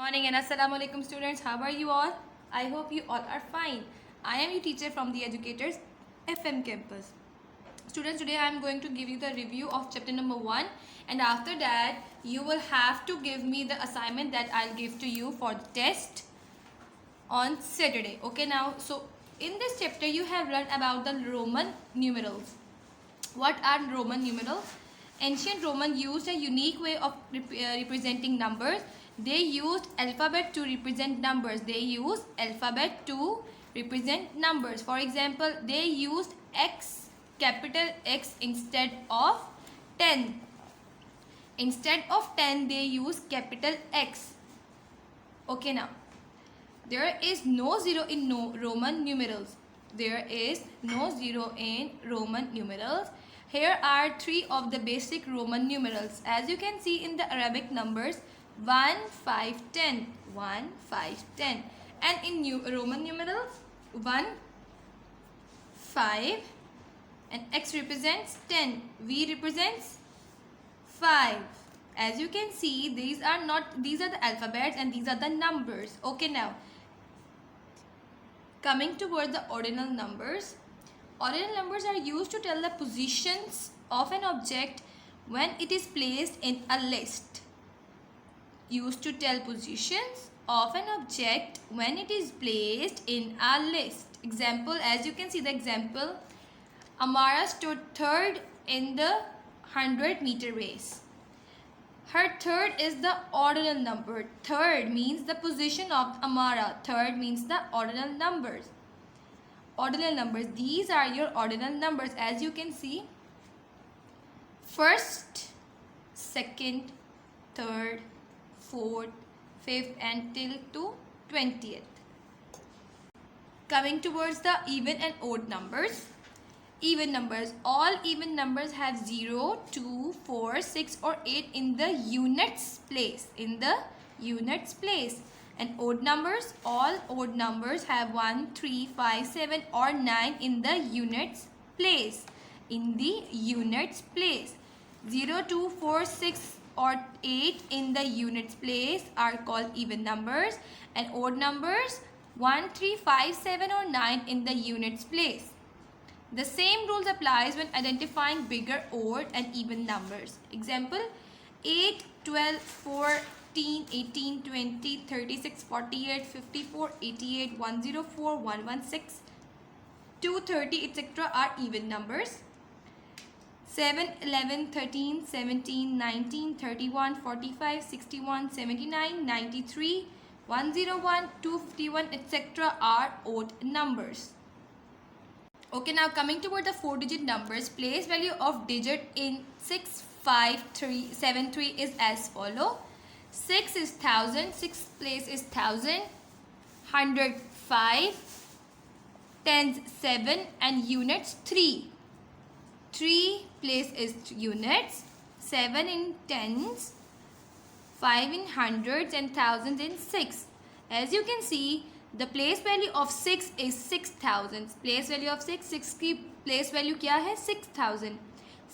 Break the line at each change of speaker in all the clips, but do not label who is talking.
Morning and assalamu alaikum students. How are you all? I hope you all are fine. I am your teacher from the Educators FM campus. Students, today I am going to give you the review of chapter number 1, and after that you will have to give me the assignment that I'll give to you for the test on Saturday. Okay, now so in this chapter you have learned about the Roman numerals. What are Roman numerals? Ancient Roman used a unique way of representing numbers. They used alphabet to represent numbers. For example, they used X, capital X instead of 10. Instead of 10, they use capital X. Okay, now there is no zero in Roman numerals. Here are three of the basic Roman numerals. As you can see in the Arabic numbers, 1, 5, 10. 1, 5, 10. And in Roman numerals, 1, 5, and X represents 10. V represents 5. As you can see, these are the alphabets and these are the numbers. Okay, now coming toward the ordinal numbers. Ordinal numbers are used to tell the positions of an object when it is placed in a list. Used to tell positions of an object when it is placed in a list. Example, as you can see the example, Amara stood third in the 100-meter race. Her third is the ordinal number. Third means the position of Amara. Third means the ordinal numbers. Ordinal numbers. These are your ordinal numbers. As you can see, first, second, third, fourth, fifth, and till to 20th. Coming towards the even and odd numbers. Even numbers. All even numbers have 0, 2, 4, 6 or 8 in the units place. And odd numbers. All odd numbers have 1, 3, 5, 7 or 9 in the units place. 0, 2, 4, 6 or 8 in the units place are called even numbers. And odd numbers, 1, 3, 5, 7 or 9 in the units place. The same rules applies when identifying bigger, odd and even numbers. Example, 8, 12, 14, 18, 20, 36, 48, 54, 88, 104, 116, 230, etc. are even numbers. 7, 11, 13, 17, 19, 31, 45, 61, 79, 93, 101, 251, etc. are odd numbers. Okay, now coming toward the 4-digit numbers, place value of digit in 65373 is as follow. 6 is 1000, 6th place is 1000, 100 5, tens 7 and units 3. 3 place is units, 7 in tens, 5 in hundreds and thousands in 6. As you can see, the place value of 6 is 6000. Place value of 6 की place value क्या है 6000.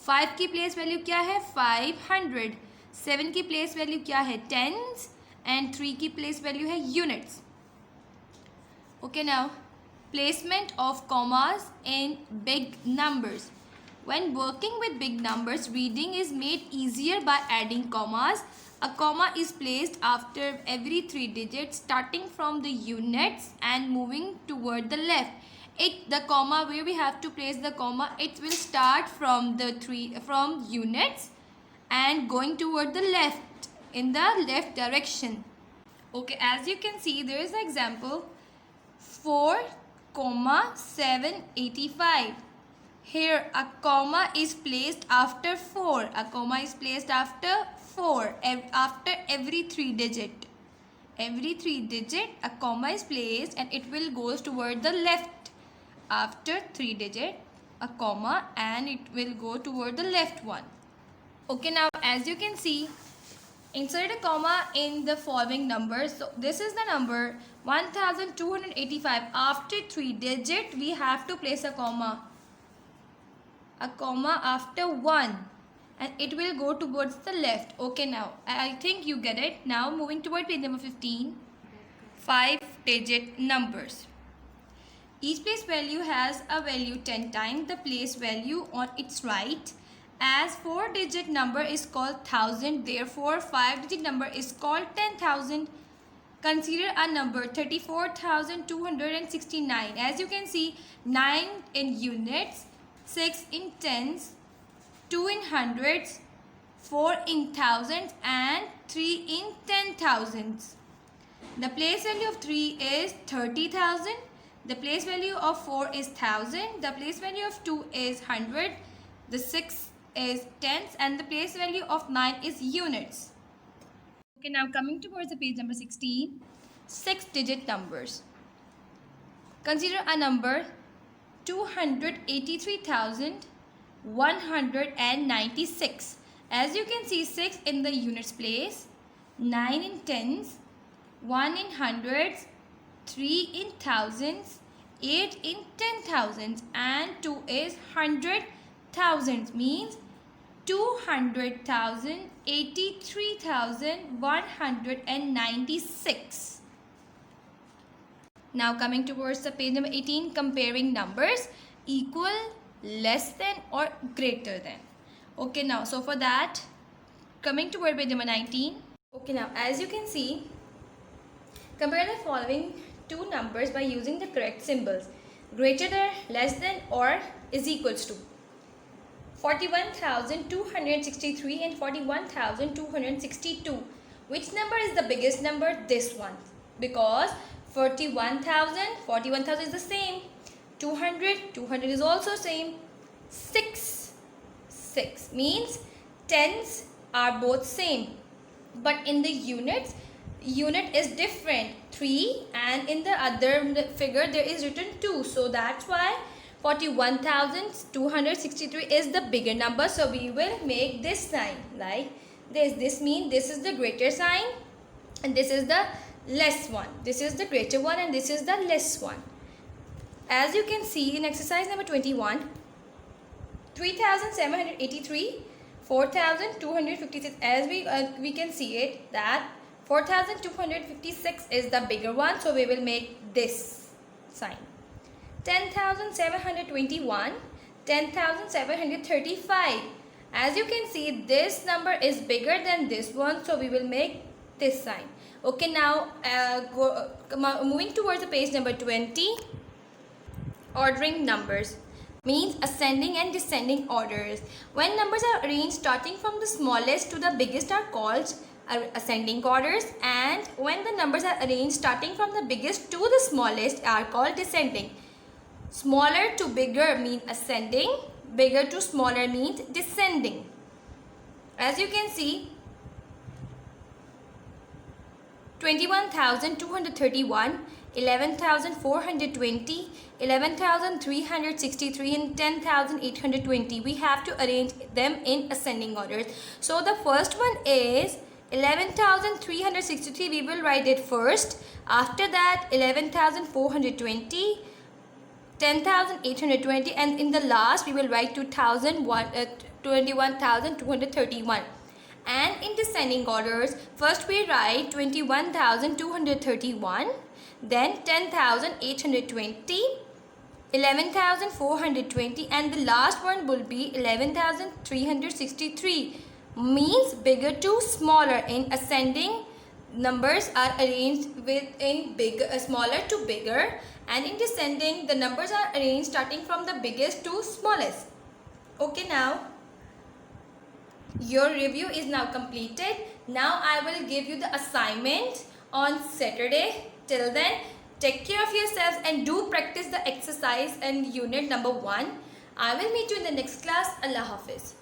5 की place value क्या है 500. 7 की place value क्या है tens and 3 की place value है units. Okay, now placement of commas in big numbers. When working with big numbers, reading is made easier by adding commas. A comma is placed after every 3 digits starting from the units and moving toward the left. The comma where we have to place the comma, it will start from units and going toward the left in the left direction. Okay, as you can see, there is an example 4,785. Here a comma is placed after 4. After every 3 digit. Every 3 digit a comma is placed and it will goes toward the left. After 3 digit a comma and it will go toward the left one. Okay, now as you can see, insert a comma in the following numbers. So this is the number 1285. After 3 digit we have to place a comma after 1. and it will go towards the left. Okay, now I think you get it. Now moving toward page number 15. 5-digit numbers. Each place value has a value 10 times the place value on its right. As 4-digit number is called 1000, therefore 5-digit number is called 10,000. Consider a number 34,269. As you can see, 9 in units, 6 in tens, 2 in hundreds, 4 in thousands, and 3 in 10,000s. The place value of 3 is 30,000. The place value of 4 is 1000. The place value of 2 is 100. The 6 is tens, and the place value of 9 is units. Okay, now coming towards the page number 16, 6-digit numbers. Consider a number 283,196. As you can see, 6 in the units place, 9 in tens, 1 in hundreds, 3 in thousands, 8 in 10,000s, and 2 is 100,000. Means 200,000, 83,196. Now coming towards the page number 18, comparing numbers equal, less than, or greater than. Okay, now so for that, coming toward page number 19. Okay, now as you can see, compare the following two numbers by using the correct symbols: greater than, less than, or is equals to. 41,263 and 41,262. Which number is the biggest number? This one. Because 41,000 is the same. 200 is also same. 6 means tens are both same. But in the units, unit is different, 3, and in the other figure there is written 2. So that's why 41,263 is the bigger number. So we will make this sign like this. This means this is the greater sign and this is the less one. This is the greater one and this is the less one. As you can see in exercise number 21, 3,783, 4,256. As we can see it that 4,256 is the bigger one, so we will make this sign. 10,721, 10,735. As you can see, this number is bigger than this one, so we will make this sign. Okay, now moving towards the page number 20, ordering numbers. Means ascending and descending orders. When numbers are arranged starting from the smallest to the biggest are called ascending orders, and when the numbers are arranged starting from the biggest to the smallest are called descending. Smaller to bigger means ascending, bigger to smaller means descending. As you can see, 21,231, 11,420, 11,363 and 10,820. We have to arrange them in ascending orders. So the first one is 11,363. We will write it first. After that 11,420, 10,820, and in the last we will write 21,231. And in descending orders, first we write 21,231, then 10,820, 11,420, and the last one will be 11,363. Means bigger to smaller. In ascending, numbers are arranged smaller to bigger, and in descending the numbers are arranged starting from the biggest to smallest. Okay, now your review is now completed. Now I will give you the assignment on Saturday. Till then, take care of yourselves and do practice the exercise and unit number 1. I will meet you in the next class. Allah Hafiz.